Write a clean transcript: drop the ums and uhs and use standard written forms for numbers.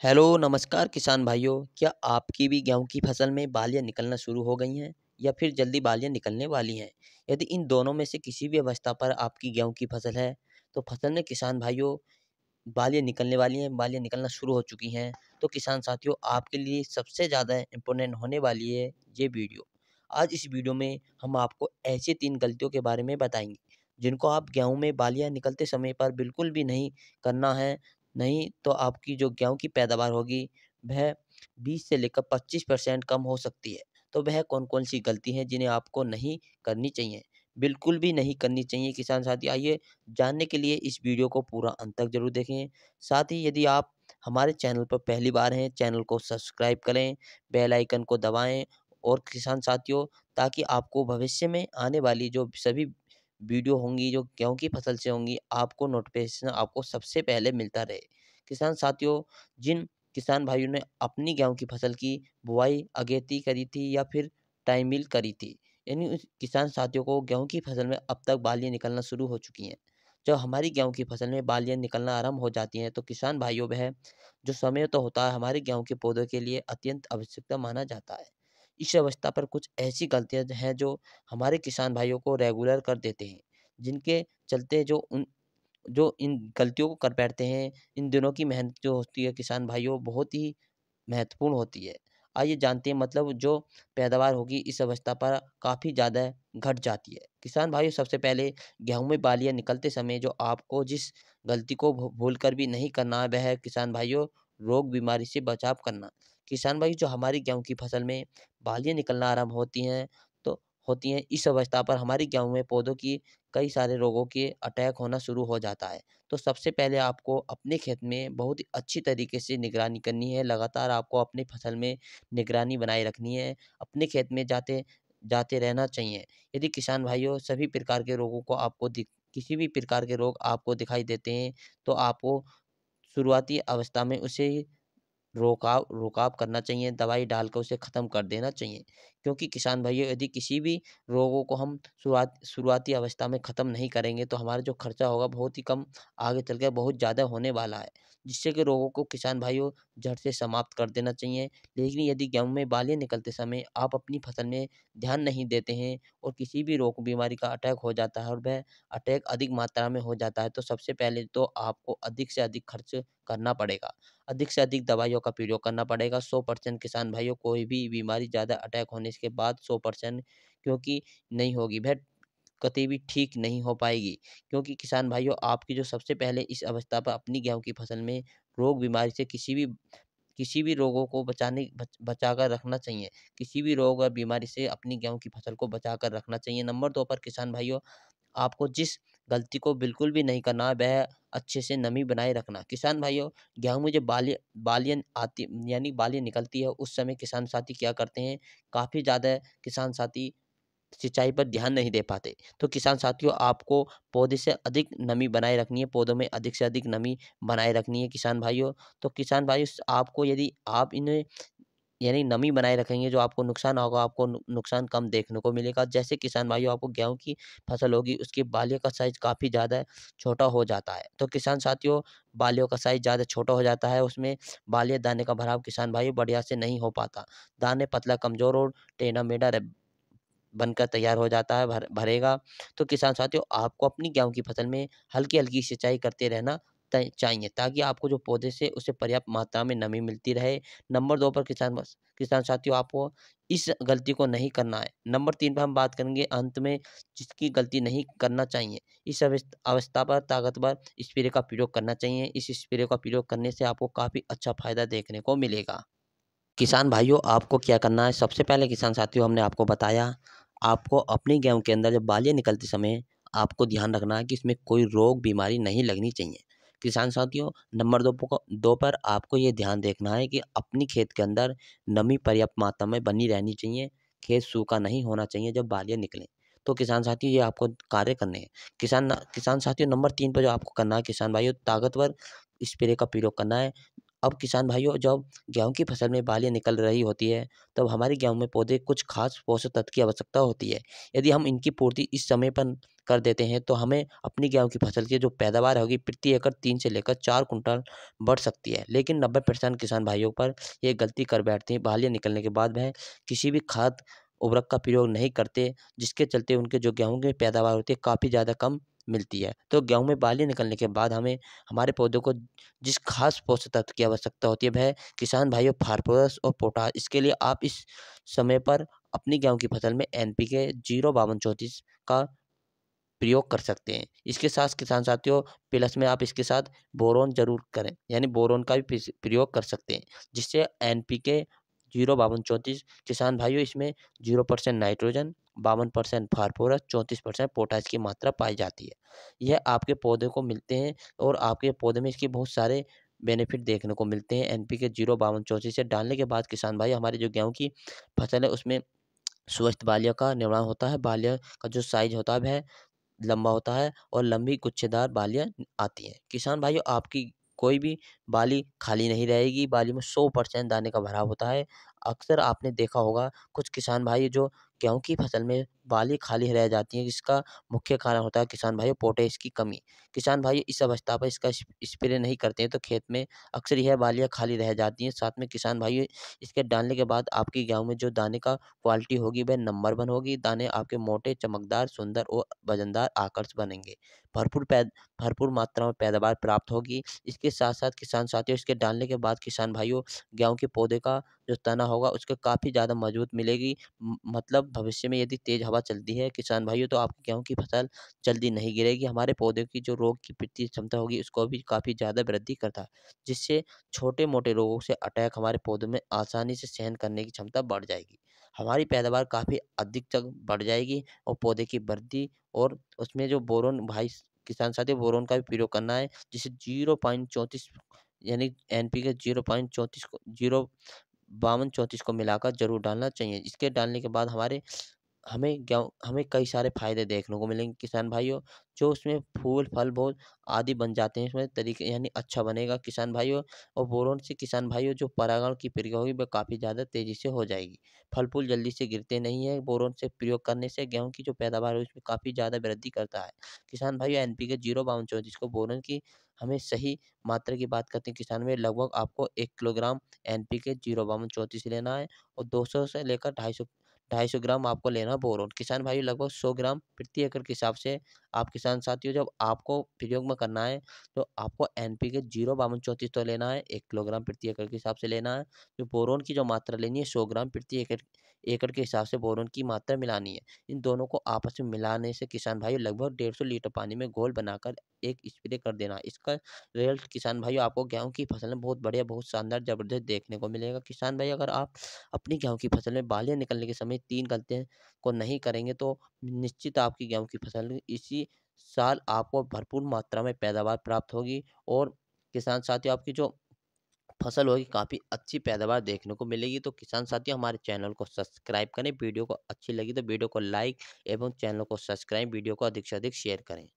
Hello नमस्कार किसान भाइयों। क्या आपकी भी गेहूँ की फसल में बालियाँ निकलना शुरू हो गई हैं या फिर जल्दी बालियाँ निकलने वाली हैं? यदि इन दोनों में से किसी भी अवस्था पर आपकी गेहूँ की फसल है, तो फसल में किसान भाइयों बालियाँ निकलने वाली हैं, बालियाँ निकलना शुरू हो चुकी हैं, तो किसान साथियों आपके लिए सबसे ज़्यादा इम्पोर्टेंट होने वाली है ये वीडियो। आज इस वीडियो में हम आपको ऐसी 3 गलतियों के बारे में बताएँगे, जिनको आप गेहूँ में बालियाँ निकलते समय पर बिल्कुल भी नहीं करना है। नहीं तो आपकी जो गेहूँ की पैदावार होगी, वह 20 से लेकर 25% कम हो सकती है। तो वह कौन-कौन सी गलती हैं जिन्हें आपको नहीं करनी चाहिए? बिल्कुल भी नहीं करनी चाहिए किसान साथी। आइए जानने के लिए इस वीडियो को पूरा अंत तक ज़रूर देखें। साथ ही यदि आप हमारे चैनल पर पहली बार हैं, चैनल को सब्सक्राइब करें, बेल आइकन को दबाएँ और किसान साथियों ताकि आपको भविष्य में आने वाली जो सभी वीडियो होंगी, जो गेहूँ की फसल से होंगी, आपको नोटिफ़िकेशन आपको सबसे पहले मिलता रहे। किसान साथियों, जिन किसान भाइयों ने अपनी गेहूँ की फसल की बुआई अगेती करी थी या फिर टाइमिल करी थी, यानी उस किसान साथियों को गेहूँ की फसल में अब तक बालियाँ निकलना शुरू हो चुकी हैं। जब हमारी गेहूँ की फसल में बालियाँ निकलना आरंभ हो जाती हैं, तो किसान भाइयों वह जो समय तो होता है हमारे गेहूँ के पौधों के लिए अत्यंत आवश्यकता माना जाता है। इस अवस्था पर कुछ ऐसी गलतियाँ हैं जो हमारे किसान भाइयों को रेगुलर कर देते हैं, जिनके चलते जो इन गलतियों को कर बैठते हैं, इन दिनों की मेहनत जो होती है किसान भाइयों बहुत ही महत्वपूर्ण होती है। आइए जानते हैं मतलब जो पैदावार होगी इस अवस्था पर काफ़ी ज़्यादा घट जाती है। किसान भाइयों सबसे पहले गेहूँ में बालियाँ निकलते समय जो आपको जिस गलती को भूल कर भी नहीं करना है वह है किसान भाइयों रोग बीमारी से बचाव करना। किसान भाई जो हमारी गेहूँ की फसल में बालियाँ निकलना आरंभ होती हैं इस अवस्था पर हमारी गेहूँ में पौधों की कई सारे रोगों के अटैक होना शुरू हो जाता है। तो सबसे पहले आपको अपने खेत में बहुत ही अच्छी तरीके से निगरानी करनी है। लगातार आपको अपनी फसल में निगरानी बनाए रखनी है। अपने खेत में जाते जाते रहना चाहिए। यदि किसान भाइयों सभी प्रकार के रोगों को आपको दिख किसी भी प्रकार के रोग आपको दिखाई देते हैं, तो आपको शुरुआती अवस्था में उसे रोकाव रोकाव करना चाहिए, दवाई डालकर उसे ख़त्म कर देना चाहिए। क्योंकि किसान भाइयों यदि किसी भी रोगों को हम शुरुआती अवस्था में ख़त्म नहीं करेंगे तो हमारा जो खर्चा होगा बहुत ही कम आगे चल के बहुत ज़्यादा होने वाला है। जिससे कि रोगों को किसान भाइयों जड़ से समाप्त कर देना चाहिए। लेकिन यदि गेहूँ में बालियाँ निकलते समय आप अपनी फसल में ध्यान नहीं देते हैं और किसी भी रोग बीमारी का अटैक हो जाता है और वह अटैक अधिक मात्रा में हो जाता है, तो सबसे पहले तो आपको अधिक से अधिक खर्च करना पड़ेगा। अधिक से अधिक दवाइयों का प्रयोग करना पड़ेगा। 100% किसान भाइयों कोई भी बीमारी ज़्यादा अटैक होने के बाद 100% क्योंकि नहीं होगी, वह कतई भी ठीक नहीं हो पाएगी। क्योंकि किसान भाइयों आपकी जो सबसे पहले इस अवस्था पर अपनी गेहूँ की फसल में रोग बीमारी से किसी भी रोगों को बचा कर रखना चाहिए। किसी भी रोग और बीमारी से अपनी गेहूँ की फसल को बचा कर रखना चाहिए। नंबर 2 पर किसान भाइयों आपको जिस गलती को बिल्कुल भी नहीं करना है वह अच्छे से नमी बनाए रखना। किसान भाइयों गेहूँ में जब बालियाँ आती यानी बालियाँ निकलती है उस समय किसान साथी क्या करते हैं, काफ़ी ज़्यादा किसान साथी सिंचाई पर ध्यान नहीं दे पाते। तो किसान साथियों आपको पौधे से अधिक नमी बनाए रखनी है, पौधों में अधिक से अधिक नमी बनाए रखनी है किसान भाइयों। तो किसान भाइयों आपको यदि आप इन्हें यानी नमी बनाए रखेंगे जो आपको नुकसान होगा, आपको नुकसान कम देखने को मिलेगा। जैसे किसान भाइयों आपको गेहूँ की फसल होगी उसकी बालियों का साइज़ काफ़ी ज़्यादा छोटा हो जाता है। तो किसान साथियों बालियों का साइज़ ज़्यादा छोटा हो जाता है, उसमें बालियाँ दाने का भराव किसान भाइयों बढ़िया से नहीं हो पाता। दाने पतला कमज़ोर और टेढ़ा-मेढ़ा बनकर तैयार हो जाता है, भरेगा। तो किसान साथियों आपको अपनी गेहूँ की फसल में हल्की-हल्की सिंचाई करते रहना चाहिए ताकि आपको जो पौधे से उसे पर्याप्त मात्रा में नमी मिलती रहे। नंबर 2 पर किसान साथियों आपको इस गलती को नहीं करना है। नंबर 3 पर हम बात करेंगे अंत में जिसकी गलती नहीं करना चाहिए। इस अवस्था पर ताकतवर स्प्रे का प्रयोग करना चाहिए। इस स्प्रे का प्रयोग करने से आपको काफ़ी अच्छा फ़ायदा देखने को मिलेगा। किसान भाइयों आपको क्या करना है, सबसे पहले किसान साथियों हमने आपको बताया, आपको अपनी गेहूँ के अंदर जब बालियाँ निकलते समय आपको ध्यान रखना है कि इसमें कोई रोग बीमारी नहीं लगनी चाहिए। किसान साथियों नंबर 2 पर आपको ये ध्यान देखना है कि अपनी खेत के अंदर नमी पर्याप्त मात्रा में बनी रहनी चाहिए, खेत सूखा नहीं होना चाहिए जब बालियाँ निकलें। तो किसान साथियों ये आपको कार्य करने हैं। किसान साथियों नंबर 3 पर जो आपको करना है किसान भाइयों ताकतवर स्प्रे का प्रयोग करना है। अब किसान भाइयों, जब गेहूँ की फसल में बालियाँ निकल रही होती है, तब हमारे गेहूँ में पौधे कुछ खास पोषक तत्व की आवश्यकता होती है। यदि हम इनकी पूर्ति इस समय पर कर देते हैं, तो हमें अपनी गेहूँ की फसल की जो पैदावार होगी प्रति एकड़ 3 से लेकर 4 कुंटल बढ़ सकती है। लेकिन 90% किसान भाइयों पर ये गलती कर बैठते हैं, बालियाँ निकलने के बाद वह किसी भी खाद उर्वरक का प्रयोग नहीं करते, जिसके चलते उनके जो गेहूँ की पैदावार होती है काफ़ी ज़्यादा कम मिलती है। तो गेहूँ में बाली निकलने के बाद हमें हमारे पौधों को जिस खास पोषक तत्व की आवश्यकता होती है, वह किसान भाइयों फास्फोरस और पोटाश, इसके लिए आप इस समय पर अपनी गेहूँ की फसल में एनपीके 05234 का प्रयोग कर सकते हैं। इसके साथ किसान साथियों, प्लस में आप इसके साथ बोरोन ज़रूर करें, यानी बोरोन का भी प्रयोग कर सकते हैं, जिससे एनपीके 05234 किसान भाइयों इसमें 0% नाइट्रोजन, 52% फास्फोरस, 34% पोटाश की मात्रा पाई जाती है। यह आपके पौधे को मिलते हैं और आपके पौधे में इसके बहुत सारे बेनिफिट देखने को मिलते हैं। एनपीके 05234 से डालने के बाद किसान भाई, हमारी जो गेहूँ की फसल है उसमें स्वस्थ बालियों का निर्माण होता है। बालियाँ का जो साइज़ होता है वह लंबा होता है और लंबी गुच्छेदार बालियाँ आती हैं। किसान भाइयों, आपकी कोई भी बाली खाली नहीं रहेगी, बाली में 100% दाने का भराव होता है। अक्सर आपने देखा होगा कुछ किसान भाई जो गेहूँ की फसल में बाली खाली रह जाती हैं, जिसका मुख्य कारण होता है किसान भाइयों पोटैश की कमी। किसान भाई इस अवस्था पर इसका स्प्रे नहीं करते हैं, तो खेत में अक्सर यह बालियाँ खाली रह जाती हैं। साथ में किसान भाइयों, इसके डालने के बाद आपकी गेहूँ में जो दाने का क्वालिटी होगी वह नंबर 1 होगी। दाने आपके मोटे, चमकदार, सुंदर और वजनदार आकर्षक बनेंगे। भरपूर भरपूर मात्रा में पैदावार प्राप्त होगी। इसके साथ-साथ किसान साथियों, इसके डालने के बाद किसान भाइयों, गेहूँ के पौधे का जो तना होगा उसको काफ़ी ज़्यादा मजबूत मिलेगी। मतलब भविष्य में यदि तेज़ हवा चलती है किसान भाइयों, तो आपकी गेहूँ की फसल जल्दी नहीं गिरेगी। हमारे पौधे की जो रोग की प्रति क्षमता होगी उसको भी काफ़ी ज़्यादा वृद्धि करता है, जिससे छोटे-मोटे रोगों से अटैक हमारे पौधों में आसानी से सहन करने की क्षमता बढ़ जाएगी। हमारी पैदावार काफ़ी अधिक तक बढ़ जाएगी और पौधे की वृद्धि और उसमें जो बोरोन भाई किसान साथी, बोरोन का भी प्रयोग करना है, जिसे 0.34 यानी एनपीके 0.34 को 05234 को मिलाकर ज़रूर डालना चाहिए। इसके डालने के बाद हमें कई सारे फ़ायदे देखने को मिलेंगे किसान भाइयों, जो उसमें फूल, फल बहुत आदि बन जाते हैं, इसमें तरीके यानी अच्छा बनेगा किसान भाइयों। और बोरोन से किसान भाइयों जो परागण की प्रक्रिया होगी वह काफ़ी ज़्यादा तेज़ी से हो जाएगी। फल-फूल जल्दी से गिरते नहीं हैं, बोरोन से प्रयोग करने से गेहूँ की जो पैदावार है उसमें काफ़ी ज़्यादा वृद्धि करता है। किसान भाइयों, एनपीके 05234 को बोरोन की हमें सही मात्रा की बात करते हैं किसान में, लगभग आपको 1 किलोग्राम एनपीके 05234 लेना है और 200 से लेकर 250 ग्राम आपको लेना है बोरोन। किसान भाइयों, लगभग 100 ग्राम प्रति एकड़ के हिसाब से आप किसान साथियों, जब आपको प्रयोग में करना है, तो आपको एनपीके 05234 तो लेना है, 1 किलोग्राम प्रति एकड़ के हिसाब से लेना है। जो बोरोन की जो मात्रा लेनी है 100 ग्राम प्रति एकड़ एकड़ के हिसाब से बोरोन की मात्रा मिलानी है। इन दोनों को आपस में मिलाने से किसान भाइयों लगभग 150 लीटर पानी में घोल बनाकर एक स्प्रे कर देना। इसका रिजल्ट किसान भाइयों आपको गेहूँ की फसल में बहुत बढ़िया, बहुत शानदार, ज़बरदस्त देखने को मिलेगा। किसान भाई, अगर आप अपनी गेहूँ की फसल में बालियाँ निकलने के समय 3 गलतियाँ को नहीं करेंगे, तो निश्चित आपकी गेहूँ की फसल इसी साल आपको भरपूर मात्रा में पैदावार प्राप्त होगी और किसान साथियों, आपकी जो फसल होगी काफ़ी अच्छी पैदावार देखने को मिलेगी। तो किसान साथियों, हमारे चैनल को सब्सक्राइब करें। वीडियो को अच्छी लगी तो वीडियो को लाइक एवं चैनल को सब्सक्राइब, वीडियो को अधिक से अधिक शेयर करें।